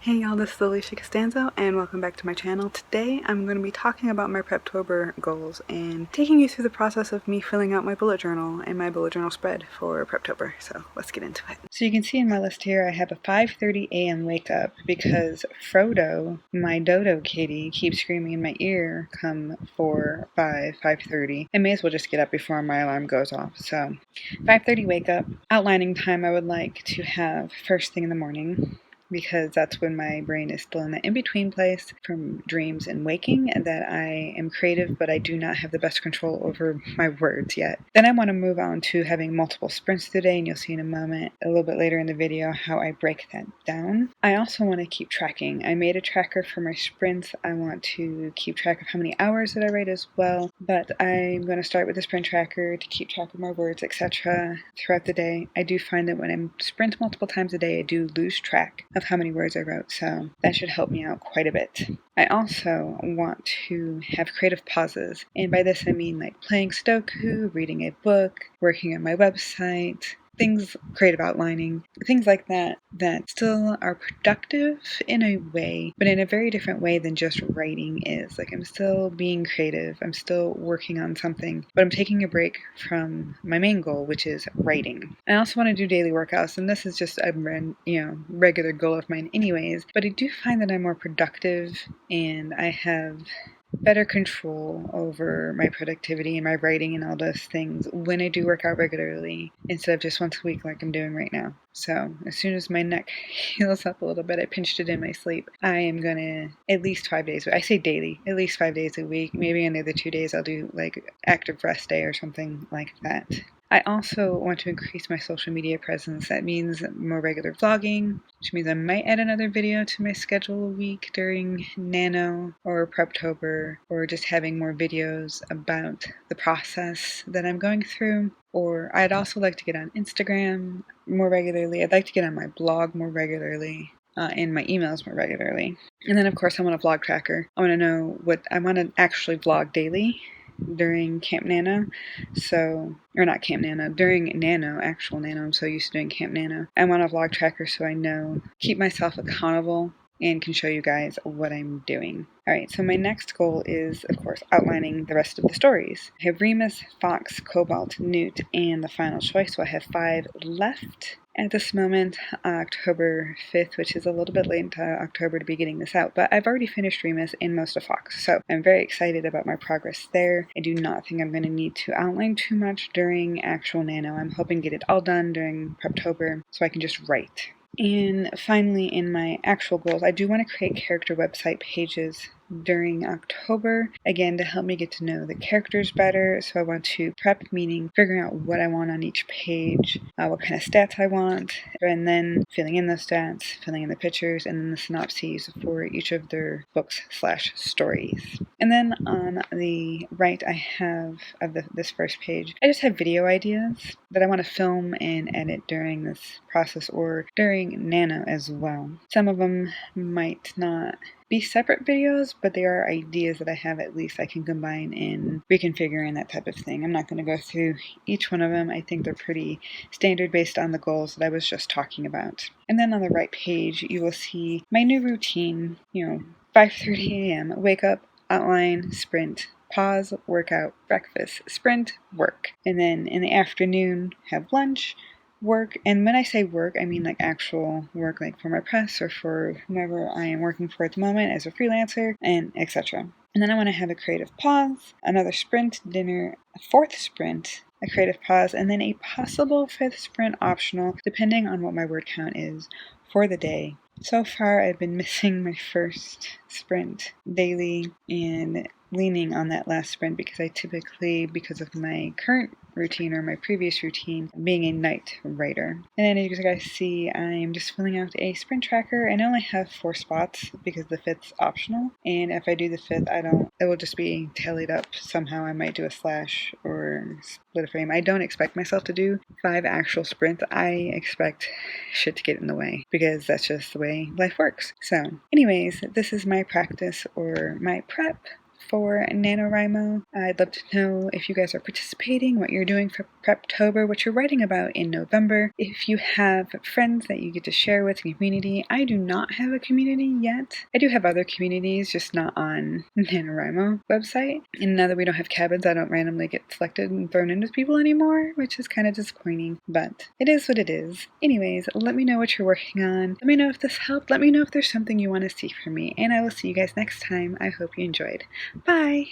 Hey y'all, this is Alisha Costanzo and welcome back to my channel. Today I'm going to be talking about my Prep-tober goals and taking you through the process of me filling out my bullet journal and my bullet journal spread for Prep-tober. So let's get into it. So you can see in my list here I have a 5:30 a.m. wake up because Frodo, my dodo kitty, keeps screaming in my ear come 5:30. I may as well just get up before my alarm goes off. So 5:30 wake up. Outlining time I would like to have first thing in the morning, because that's when my brain is still in the in-between place from dreams and waking, and that I am creative, but I do not have the best control over my words yet. Then I want to move on to having multiple sprints today, and you'll see in a moment, a little bit later in the video, how I break that down. I also want to keep tracking. I made a tracker for my sprints. I want to keep track of how many hours that I write as well, but I'm going to start with the sprint tracker to keep track of my words, etc. throughout the day. I do find that when I sprint multiple times a day, I do lose track of how many words I wrote, so that should help me out quite a bit. I also want to have creative pauses, and by this I mean like playing Sudoku, reading a book, working on my website, things, creative outlining, things like that still are productive in a way, but in a very different way than just writing is. Like, I'm still being creative, I'm still working on something, but I'm taking a break from my main goal, which is writing. I also want to do daily workouts, and this is just a regular goal of mine anyways, but I do find that I'm more productive and I have better control over my productivity and my writing and all those things when I do work out regularly instead of just once a week like I'm doing right now. So as soon as my neck heals up a little bit, I pinched it in my sleep, I am gonna at least 5 days, I say daily, at least 5 days a week, maybe on the other 2 days I'll do like active rest day or something like that. I also want to increase my social media presence. That means more regular vlogging, which means I might add another video to my schedule a week during Nano or Prep-tober, or just having more videos about the process that I'm going through. Or I'd also like to get on Instagram more regularly. I'd like to get on my blog more regularly. And my emails more regularly. And then of course I want a vlog tracker. I want to know what I want to actually vlog daily during Camp Nano, or not Camp Nano, during Nano, actual Nano. I'm so used to doing Camp Nano. I want a vlog tracker so I know, keep myself accountable, and can show you guys what I'm doing. Alright, so my next goal is, of course, outlining the rest of the stories. I have Remus, Fox, Cobalt, Newt, and the final choice, so I have 5 left. At this moment, October 5th, which is a little bit late into October to be getting this out, but I've already finished Remus and most of Fox, so I'm very excited about my progress there. I do not think I'm going to need to outline too much during actual Nano. I'm hoping to get it all done during Prep-tober so I can just write. And finally, in my actual goals, I do want to create character website pages during October, again to help me get to know the characters better. So I want to prep, meaning figuring out what I want on each page, what kind of stats I want, and then filling in those stats, filling in the pictures, and then the synopses for each of their books/stories. And then on the right, I have of this first page, I just have video ideas that I want to film and edit during this process or during Nano as well. Some of them might not be separate videos, but they are ideas that I have at least I can combine and reconfigure and that type of thing. I'm not going to go through each one of them. I think they're pretty standard based on the goals that I was just talking about. And then on the right page, you will see my new routine, 5:30 a.m., wake up, outline, sprint, pause, workout, breakfast, sprint, work. And then in the afternoon, have lunch, work, and when I say work, I mean like actual work, like for my press or for whomever I am working for at the moment as a freelancer, and etc. And then I want to have a creative pause, another sprint, dinner, a 4th sprint, a creative pause, and then a possible 5th sprint optional, depending on what my word count is for the day. So far, I've been missing my first sprint daily and leaning on that last sprint because I typically, because of my current routine or my previous routine, being a night writer. And then as you guys see, I'm just filling out a sprint tracker, and I only have 4 spots because the 5th's optional. And if I do the 5th, it will just be tallied up somehow. I might do a slash or split a frame. I don't expect myself to do 5 actual sprints. I expect shit to get in the way because that's just the way life works. So anyways, this is my practice or my prep for NaNoWriMo. I'd love to know if you guys are participating, what you're doing for Prep-tober, what you're writing about in November. If you have friends that you get to share with in community. I do not have a community yet. I do have other communities, just not on NaNoWriMo website. And now that we don't have cabins, I don't randomly get selected and thrown in with people anymore, which is kind of disappointing, but it is what it is. Anyways, let me know what you're working on. Let me know if this helped. Let me know if there's something you want to see from me, and I will see you guys next time. I hope you enjoyed. Bye!